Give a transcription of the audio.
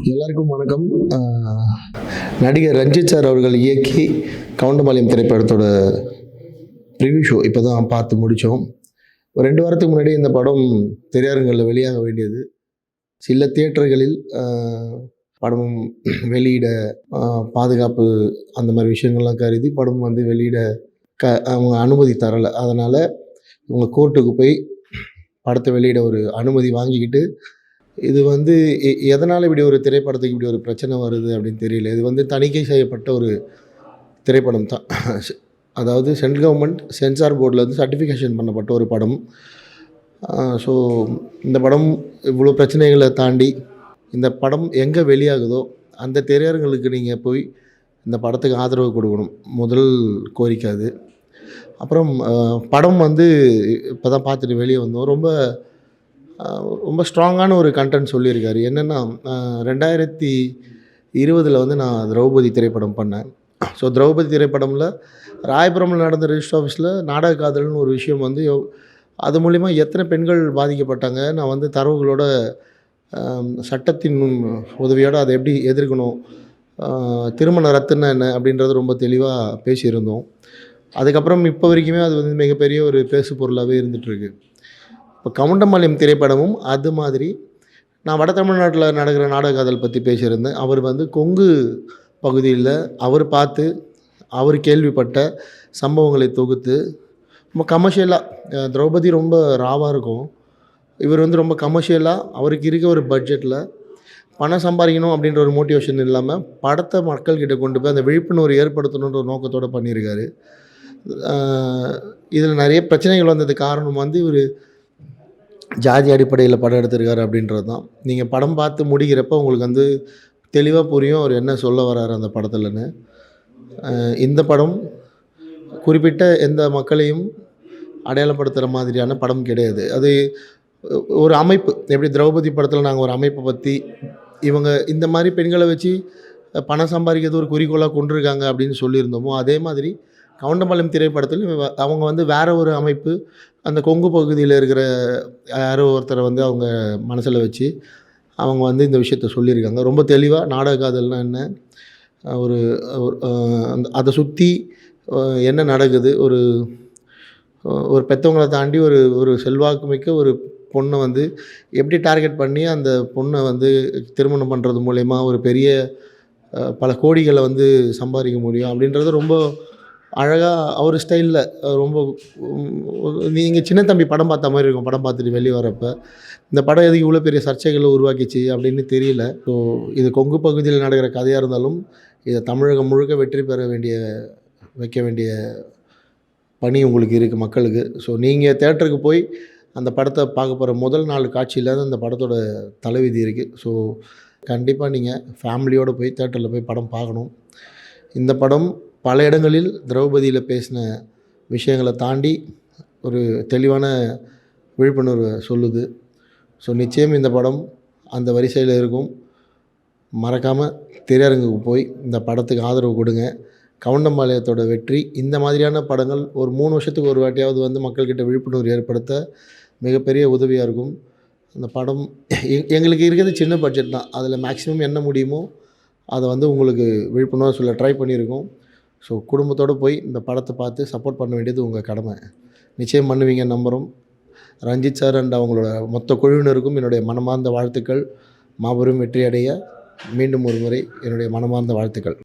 எல்லாருக்கும் வணக்கம். நடிகர் ரஞ்சித் சார் அவர்கள் இயக்கி கவுண்டமபாளையம் திரைப்படத்தோட ரிவ்யூ ஷோ இப்போ தான் பார்த்து முடித்தோம். ஒரு 2 வாரத்துக்கு முன்னாடி இந்த படம் திரையரங்குகளில் வெளியாக வேண்டியது. சில தியேட்டர்களில் படம் வெளியிட பாதுகாப்பு அந்த மாதிரி விஷயங்கள்லாம் கருதி படம் வந்து வெளியிட அவங்க அனுமதி தரலை. அதனால் இவங்க கோர்ட்டுக்கு போய் படத்தை வெளியிட ஒரு அனுமதி வாங்கிக்கிட்டு, இது வந்து எதனால் இப்படி ஒரு திரைப்படத்துக்கு இப்படி ஒரு பிரச்சனை வருது அப்படின்னு தெரியல. இது வந்து தணிக்கை செய்யப்பட்ட ஒரு திரைப்படம் தான். அதாவது சென்ட்ரல் கவர்மெண்ட் சென்சார் போர்டில் வந்து சர்டிஃபிகேஷன் பண்ணப்பட்ட ஒரு படம். ஸோ இந்த படம் இவ்வளோ பிரச்சனைகளை தாண்டி இந்த படம் எங்கே வெளியாகுதோ அந்த திரையரங்களுக்கு நீங்கள் போய் இந்த படத்துக்கு ஆதரவு கொடுக்கணும். முதல் கோரிக்கை அது. அப்புறம் படம் வந்து இப்போ தான் பார்த்துட்டு வெளியே வந்தோம். ரொம்ப ஸ்ட்ராங்கான ஒரு கண்டென்ட் சொல்லியிருக்காரு. என்னென்னா 2020 வந்து நான் திரௌபதி திரைப்படம் பண்ணேன். ஸோ திரௌபதி திரைப்படமில் ராயபுரமில் நடந்த ரிஜிஸ்டர் ஆஃபீஸில் நாடக காதல்னு ஒரு விஷயம் வந்து அது மூலிமா எத்தனை பெண்கள் பாதிக்கப்பட்டாங்க, நான் வந்து தரவுகளோட சட்டத்தின் உதவியோடு அதை எப்படி எதிர்க்கணும், திருமண ரத்துன்னா என்ன அப்படின்றது ரொம்ப தெளிவாக பேசியிருந்தோம். அதுக்கப்புறம் இப்போ வரைக்குமே அது வந்து மிகப்பெரிய ஒரு பேசு பொருளாகவே இருந்துகிட்ருக்கு. இப்போ கவுண்டமபாளையம் திரைப்படமும் அது மாதிரி நான் வட தமிழ்நாட்டில் நடக்கிற நாடக காதல் பற்றி பேசியிருந்தேன். அவர் வந்து கொங்கு பகுதியில் அவர் கேள்விப்பட்ட சம்பவங்களை தொகுத்து ரொம்ப கமர்ஷியலாக, திரௌபதி ரொம்ப ராவாக இருக்கும், இவர் வந்து ரொம்ப கமர்ஷியலாக அவருக்கு இருக்க ஒரு பட்ஜெட்டில் பணம் சம்பாதிக்கணும் அப்படின்ற ஒரு மோட்டிவேஷன் இல்லாமல் படத்தை மக்கள்கிட்ட கொண்டு போய் அந்த விழிப்புணர்வு ஏற்படுத்தணுன்ற ஒரு நோக்கத்தோடு பண்ணியிருக்காரு. இதில் நிறைய பிரச்சனைகள் வந்தது காரணம் வந்து இவர் ஜாதி அடிப்படையில் படம் எடுத்திருக்காரு அப்படின்றது தான். நீங்கள் படம் பார்த்து முடிக்கிறப்ப உங்களுக்கு வந்து தெளிவாக புரியும் அவர் என்ன சொல்ல வர்றாரு அந்த படத்துலன்னு. இந்த படம் குறிப்பிட்ட எந்த மக்களையும் அடையாளப்படுத்துகிற மாதிரியான படம் கிடையாது. அது ஒரு அமைப்பு. எப்படி திரௌபதி படத்தில் நாங்கள் ஒரு அமைப்பை பற்றி இவங்க இந்த மாதிரி பெண்களை வச்சு பணம் சம்பாதிக்கிறது ஒரு குறிக்கோளாக கொண்டிருக்காங்க அப்படின்னு சொல்லியிருந்தோமோ, அதே மாதிரி கவுண்டமபாளையம் திரைப்படத்தில் அவங்க வந்து வேறு ஒரு அமைப்பு, அந்த கொங்கு பகுதியில் இருக்கிற யாரோ ஒருத்தரை வந்து அவங்க மனசில் வச்சு அவங்க வந்து இந்த விஷயத்த சொல்லியிருக்காங்க. ரொம்ப தெளிவாக நாடக காதல்னால் என்ன, அதை சுற்றி என்ன நடக்குது, ஒரு பெற்றவங்களை தாண்டி ஒரு செல்வாக்கு மிக்க ஒரு பொண்ணை வந்து எப்படி டார்கெட் பண்ணி அந்த பொண்ணை வந்து திருமணம் பண்ணுறது மூலயமா ஒரு பெரிய பல கோடிகளை வந்து சம்பாதிக்க முடியும் அப்படின்றது ரொம்ப அழகாக அவர் ஸ்டைலில் ரொம்ப நீங்கள் சின்ன தம்பி படம் பார்த்த மாதிரி இருக்கும். படம் பார்த்துட்டு வெளியே வரப்போ இந்த படம் எதுக்கு இவ்வளோ பெரிய சர்ச்சைகளை உருவாக்கிச்சு அப்படின்னு தெரியல. ஸோ இது கொங்கு பகுதியில் நடக்கிற கதையாக இருந்தாலும் இதை தமிழகம் முழுக்க வெற்றி பெற வைக்க வேண்டிய பணி உங்களுக்கு இருக்குது மக்களுக்கு. ஸோ நீங்கள் தேட்டருக்கு போய் அந்த படத்தை பார்க்க போகிற முதல் நாள் காட்சியில் தான் அந்த படத்தோட தலைவிதி இருக்குது. ஸோ கண்டிப்பாக நீங்கள் ஃபேமிலியோடு போய் தேட்டரில் போய் படம் பார்க்கணும். இந்த படம் பல இடங்களில் திரௌபதியில் பேசின விஷயங்களை தாண்டி ஒரு தெளிவான விழிப்புணர்வை சொல்லுது. ஸோ நிச்சயம் இந்த படம் அந்த வரிசையில் இருக்கும். மறக்காமல் திரையரங்குக்கு போய் இந்த படத்துக்கு ஆதரவு கொடுங்க. கவுண்டமபாளையத்தோட வெற்றி இந்த மாதிரியான படங்கள் ஒரு 3 வருஷத்துக்கு ஒரு வாட்டியாவது வந்து மக்கள்கிட்ட விழிப்புணர்வு ஏற்படுத்த மிகப்பெரிய உதவியாக இருக்கும். அந்த படம் எங்களுக்கு இருக்கிறது சின்ன பட்ஜெட் தான். அதில் மேக்ஸிமம் என்ன முடியுமோ அதை வந்து உங்களுக்கு விழிப்புணர்வு சொல்ல ட்ரை பண்ணியிருக்கோம். ஸோ குடும்பத்தோடு போய் இந்த படத்தை பார்த்து சப்போர்ட் பண்ண வேண்டியது உங்கள் கடமை. நிச்சயம் பண்ணுவீங்க நம்புகிறோம். ரஞ்சித் சார் அண்ட் அவங்களோட மொத்த குழுவினருக்கும் என்னுடைய மனமார்ந்த வாழ்த்துக்கள். மாபெரும் வெற்றி அடைய மீண்டும் ஒரு முறை என்னுடைய மனமார்ந்த வாழ்த்துக்கள்.